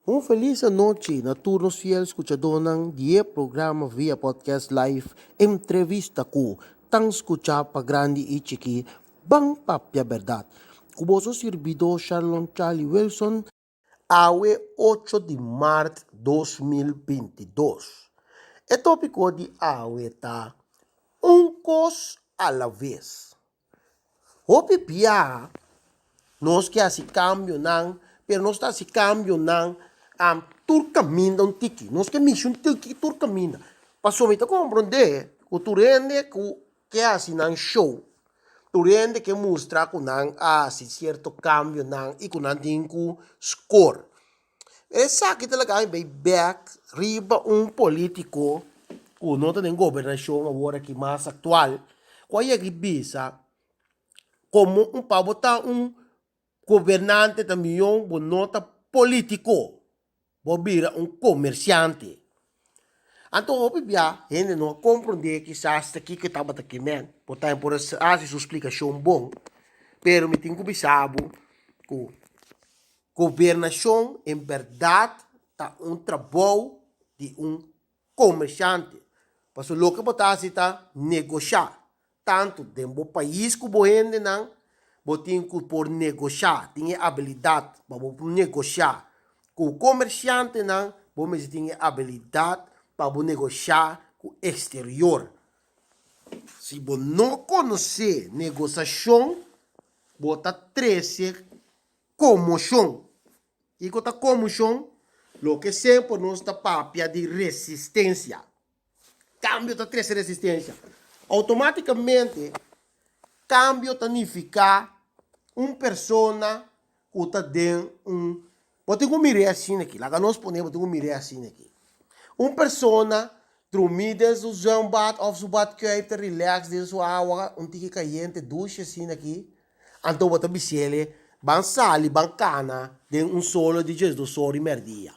Feliz noite na turnos fiel escuchador ng die programa via podcast live entrevista ko tang escucha pa grande e chiki bang papia verdad. Kuboso servidor Charlon Charlie Wilson awe 8 de março 2022. E tópico de awe ta cos a la vez. Hopi pia nós que assim cambio não, pero nós está assim cambio não tur caminha um tiki, nós que mission tiki tur caminha. Passou me tá compreender, o turende que assim não show, turende que mostra que não assim certo cambio não e que não tem que score. Essa aqui talaga bem back riba político, o não tem governação agora que mais atual, qual é que bisa como para botar governante também uma nota político, vira comerciante. Então, o bia, gente não compreende que se aqui que estava aqui, man. Portanto, por essa explicação bom, pero me tenho que pensar que governação, em verdade, está trabalho de comerciante. Porque o que botar está negociar, tanto dentro do país que o gente não tem que por negociar, tem habilidade para negociar. Com o comerciante não, você tem habilidade para negociar com o exterior. Se você não conhecer negociação, você está 13 comoção. E com a comoção, o que sempre nós está papia de resistência. Cambio está 13 resistência. Automaticamente, cambio significa persona que está dentro Vou ter que mirar assim aqui. Lá que nós podemos ter que mirar assim aqui. Persona dormidas o zwembad of o bad kuip te relax de sua água, tique caliente, douche assim aqui. Então você bicele, ban sali, ban cana, de solo de Jesus sori merdia.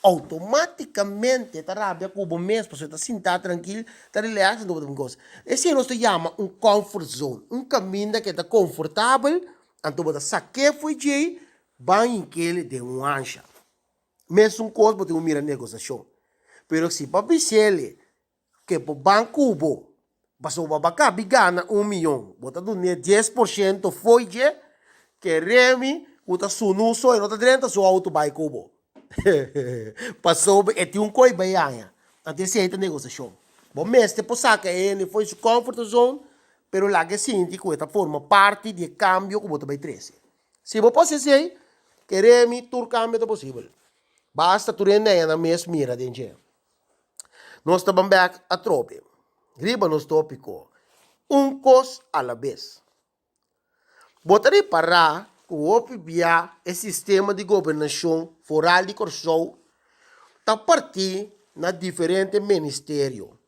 Automaticamente tá rabia com o mês, para você tá sentado tranquilo, tá relax, não pode coisa. Esse nós chama comfort zone, caminho que tá confortável, então você saque foi de banho que ele de ancha. Mesmo coisa pode mirar negociação. Pero se para bisele que para banco bo, passou para cá bigana 1 milhão, bota do 10% foi de que remi, uta sunuso e nota 30 so auto vai cubo. Passou e tinha coi baianha. Até se aí negociação. Bom, mestre por saca ele foi su comfort zone, pero lá que sinti que esta forma parte de cambio que bota vai 13. Se você pode ser queremos tur cambio é possível. Basta tu render na mesma mira de gente. Nós estamos back a trope. Riba nos tópico. Cos a la vez. Botarei para o OPBA é sistema de governação foral de Corsou está partir na diferente ministério.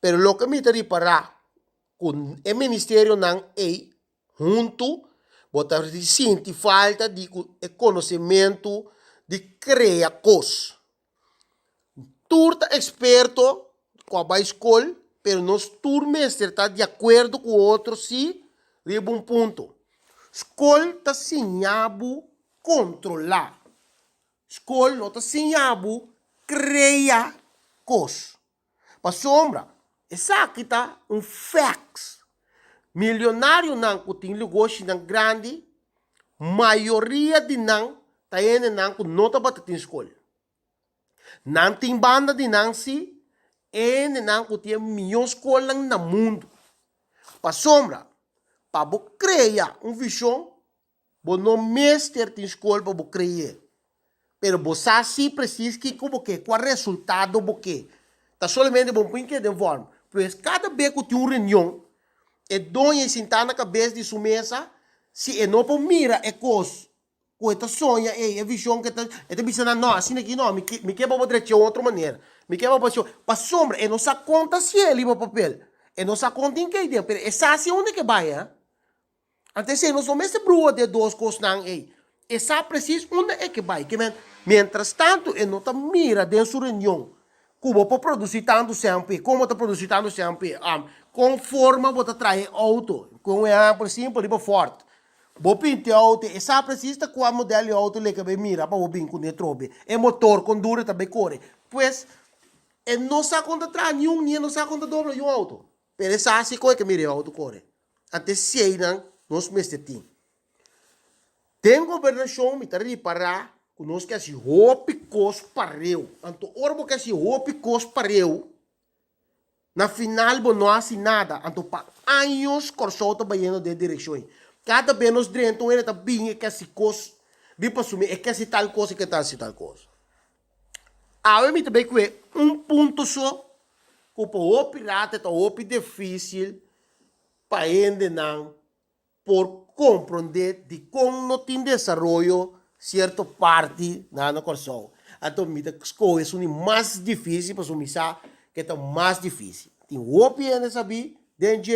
Pero lo que me tari para com o ministério não é junto botar sente falta de conhecimento de criar coisas. Turta experto com a escola, pero nós turmestre está de acordo com o outro se riba ponto. Escola está sinhabo controlar. Escola não está sinhabo criar coisas. Para sombra, essa aqui está facts. Milionário não que tem negócio não grande, maioria de não tá indo não que não tá batendo escola. Não tem banda de não se não que tem milhões de escolas no mundo. Para sombra, para você criar visão, você não mestre tem escola para você criar. Pero você sim precisa que qual é o resultado você. Tá somente bom põe que de forma. Pois cada vez que tem uma reunião, é dono sentar na cabeça de sua mesa, se é não para mira é coisa, com esta sonha é visão que está pensando não, assim aqui não, me quer para outra de outra maneira, me quer para sombra, é nossa conta se ele para papel, é nossa conta em que ideia, mas essa assim onde que vai, hein? Até se nós somos esse brua de duas coisas não é, essa precisa onde é que vai, que mientras tanto é não tá mira dentro da reunião, como para produzir tanto sempre, como está produzindo tanto sempre, conforme você traz auto, com por exemplo, forte. Bo pinte auto, e sa precisa qual modelo de auto le que be mira para o bem com de trobe. E motor com dura também corre. Pues, e não sa conta trás nenhum, nem não sa conta dobro um auto. Pero essa assim coisa que mira o auto corre. Até sei não, nós mestre tem governação, me tá reparar, que nós que assim roupa cos pareu. Anto orbo que assim roupa cos pareu. Na final, bo não assim nada. Anto pa anos corso tá baiano de direção. Cada vez nos dentro ele tá bem que assim cos, bem para assumir é que assim tal coisa que tá assim tal coisa. Aí me também que ponto só, que o pirata tá o difícil para ainda não por compreender de como não tem desenvolvimento certa parte na corso. Então, me da coisa é mais difícil para assumir que é mais difícil. Tem o ainda sabe, dentro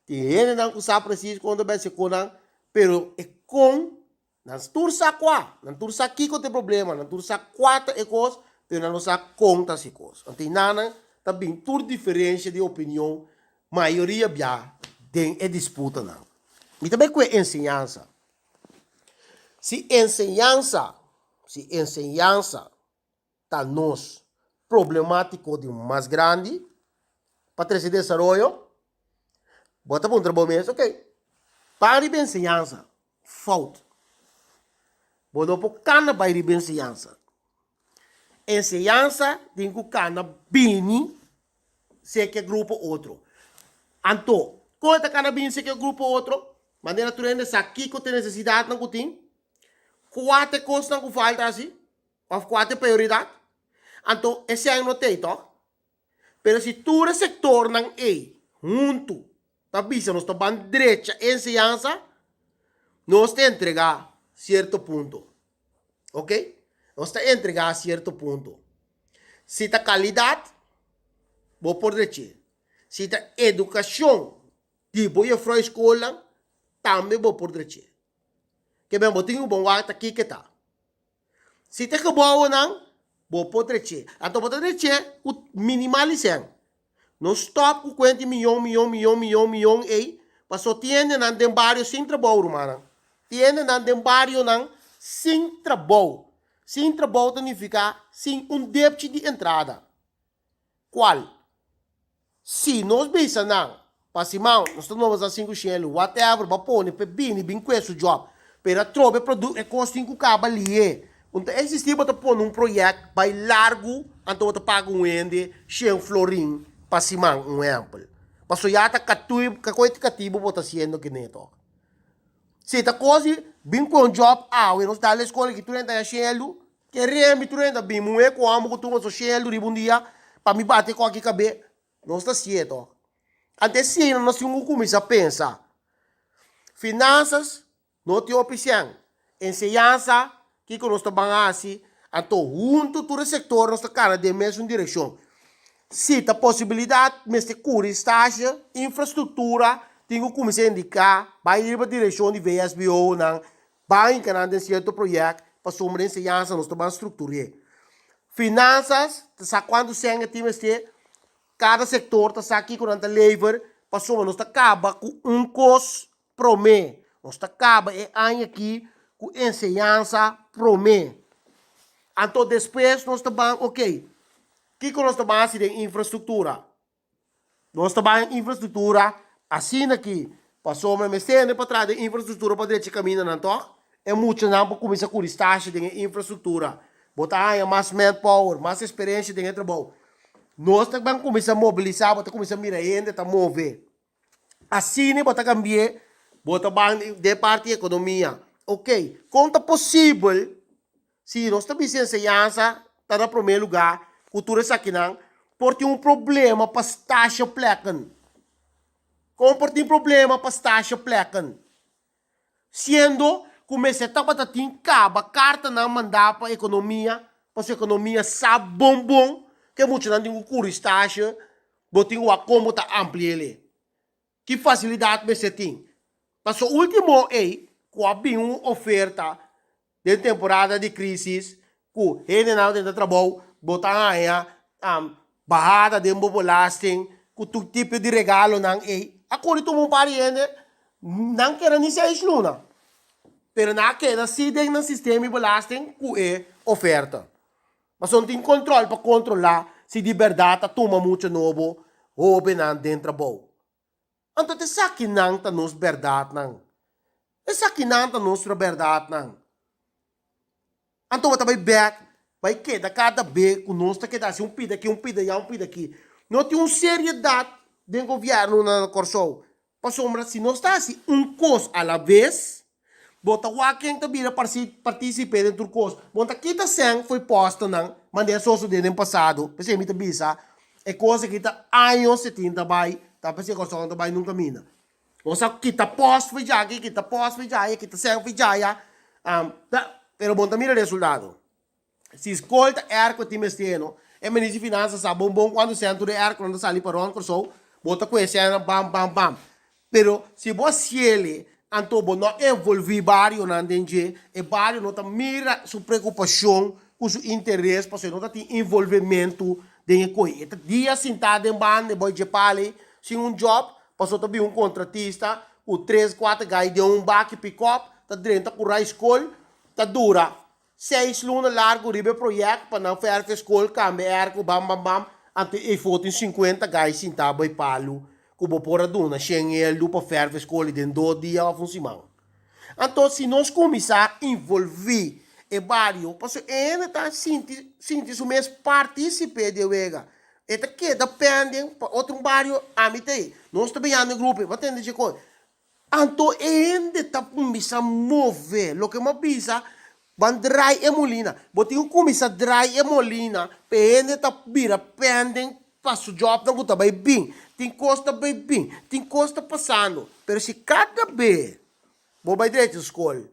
tem ele não sabe preciso quando vai se conan, pero é com não tursa qua, não tursa aqui que tem problema, não tursa quatro é coisa, pero não sabe conta se coisa. Então, nada também por diferença de opinião, maioria já tem é disputa não. E também com a ensinança. Se ensinança está nos problemático de mais grande, para ter esse desenvolvimento, bota para um trabalho mesmo, ok. Para de ensinança, falta. Bota para cana para de ensinança. Ensinança, tem que cana bem, se que grupo outro. Então, quando cana bem, se que grupo outro, maneira tu rende aqui que tem necessidade não tem. Quatro coisas não falta assim, ou quatro prioridade. Então, esse é o noteito. Pero se todo sector não é junto, tá vista, nós estamos direita ensinança, nós te entregar certo ponto. Ok? Nós te entregar certo ponto. Se tá qualidade, vou por direita. Se tá educação, tipo eu fui à escola, também vou por direita. Que bem, botinho bom aqui aqui que tá. Se tá que bom não, vou por direita. Então por direita, o minimalizar. Não stop com 20 milhões aí, mas só tiene nan den barrio sem trabalho, rumana. Tiene nan den barrio nan sem trabalho. Sem trabalho significa sem débito de entrada. Qual? Se nós pensamos não, passimão, nós estamos a 5 chelo, whatever, bapone, pebini, bem com esse job. Pero trobe produto é custo 5 caba ali. Então, existe para pôr um projeto vai largo, então você paga ende, cheio florim, passimão, exemplo. Passo já tá coisa cativo bota sendo que neto. Se tá coisa bem com job, nós tá na escola que tu ainda chelo, que remi tu ainda bem, moe com amo que tu mas chelo de bom dia, para me bater com aqui cabe, nós tá certo. Antes sim, nós temos que começar a pensar. Finanças, não tem opção. Ensinança, que nós estamos assim, então, junto todo o setor, nós estamos de mesma direção. Se tem possibilidade, mas tem cura, estágio, infraestrutura, tem que começar a indicar, vai ir para a direção de VSBO, vai encarar em certo projeto, para somar ensinança, nós estamos estruturar. Finanças, quando se tem cada setor está aqui com a labor, para somar, nós acaba com custo promê. Nós acaba aqui com ensinança promê. Então, depois, nós estamos, ok, o que nós estamos fazendo em infraestrutura? Nós estamos em infraestrutura, assim aqui, passou uma mexendo para trás de infraestrutura para direita caminho, não é? É muito não para começar com estágio de infraestrutura. Botar mais manpower, mais experiência dentro do trabalho. Nós também começamos a mobilizar, começamos a mirar ainda, a mover. Assim, botar cambiar, botar de parte da economia. Ok, quanto possível, se nós estamos em ensinança, está no primeiro lugar, cultura aqui não, porque tem um problema para as taxas plecan. Como tem problema para as taxas plecan. Sendo, comecei a estar em caba, carta não mandar para a economia sabe bom, que muito não tem um curso taxa, botem o como está amplo ele. Que facilidade você tem? Mas o último é, havia uma oferta de temporada de crise, que ele não tem trabalho, botar barrada de bobolasting, com todo tipo de regalo não é. Agora tu não pare não quer nem ser luna. pero na queda se dentro no sistema de belasting que é oferta. Mas não tem controle para controlar se de verdade toma muito novo ou bem dentro bom. Então, te saquinang ta nos verdade não. E saquinang ta nos verdade não. Então, você vai back, vai queda cada vez que nós está quedando um pida aqui, um pida aí, um pida aqui. Não tem uma seriedade dentro do governo na Corsol. Para sombra, se nós está assim, coisa à la vez, bota o quem também participar dentro do curso. Bota kita sang foi posto não, maneira social dentro do passado. Pensei me bisa é coisa que tá anos 70 vai, tá pensei que só vai nunca mina. Osa kita post foi já aqui, kita post foi já, kita sang foi já ya. Pero bota mira resultado. Se escolta erco timesteno, é ministro de finanças sabe bom quando centro de erco quando sai para o curso, bota com esse bam bam bam. Pero se você ele anto não envolver vários na dentro e vários não tá mira sua preocupação com seu interesse para você não tá tem envolvimento dentro coisa então dia sentado em banda boy de pale sem job passou também contratista o 3-4 guy de back pick up tá dentro com a escola tá dura 6 lunas largo ribe projeto para não fazer a escola cambiar com bam bam bam até e foto 50 guys sentado boy palo como por a duna, xengel, lupa ferve escola dentro 2 dias a funcionar. Então, se nós começar a envolver e vários, porque ainda está sentindo o mesmo participar de vega. Eta que depende outro vários âmbito aí. Nós também no grupo, vai ter de coisa. Então, ainda está começando a mover, o que me pisa, van dry e molina. Botinho começa a dry e molina, ainda está vira pending para o job não está bem bem. Tem costa bem bem, tem costa passando. Pero se cada vez, vou vai direito à escola,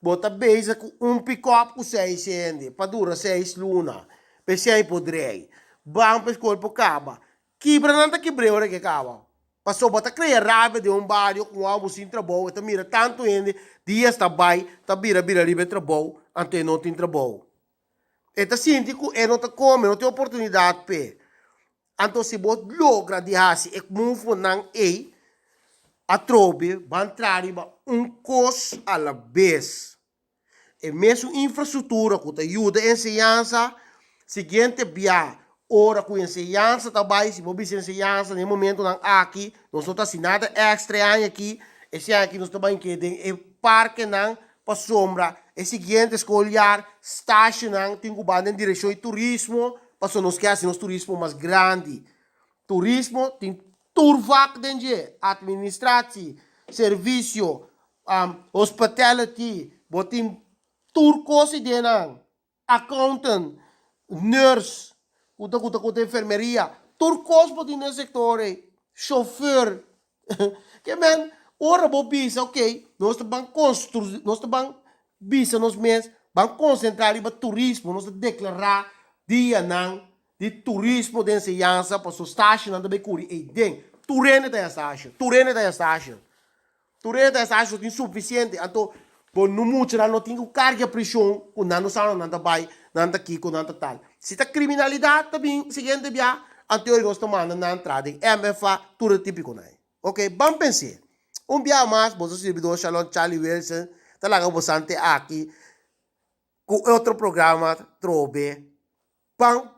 bota beijo com pick-up com 6 cende, para dura 6 luna, pensei podrei, vamos para a escola para caba, quebra não está quebrando que caba. Passou, bota criar raiva de bairro com algo sem trabalho, então mira, tanto ainda, dias está bem, está vira riba trabalho, até não tem trabalho. Então sente que não está comendo, não tem oportunidade para. Então, se você logra de fazer e como não é, a trobe vai entrar coisa à la vez. E mesmo infraestrutura que ajuda a ensinança, seguinte via, ora com ensinança também, se você ensinança, no momento não aqui, nós não estamos nada extra aqui, esse aqui nós também queremos, e parque não, para sombra, e seguinte escolher, estágio não, tem que ir em direção ao turismo, passou nos quer assim, turismo mais grande. Turismo tem turvac dentro, administração, serviço, hospitality, botin turcosi dentro, accountant, nurse, kuta enfermeria, turcos botin no setor, chauffeur. Que man, ora bo bisa, ok, nós estamos construir, nós estamos bisa nos meses, vamos concentrar em turismo, nós declarar dia não de turismo de ensinança para sua estágio não também curi e den turene da estágio tem suficiente então por no muito não tem carga pressão o não sabe não tá vai não tá aqui com não tá tal se tá criminalidade também seguinte via anterior nós tomando na entrada MFA tudo típico não ok vamos pensar dia mais você servidor Shalom Charlie Wilson talaga bastante aqui com outro programa trobe pang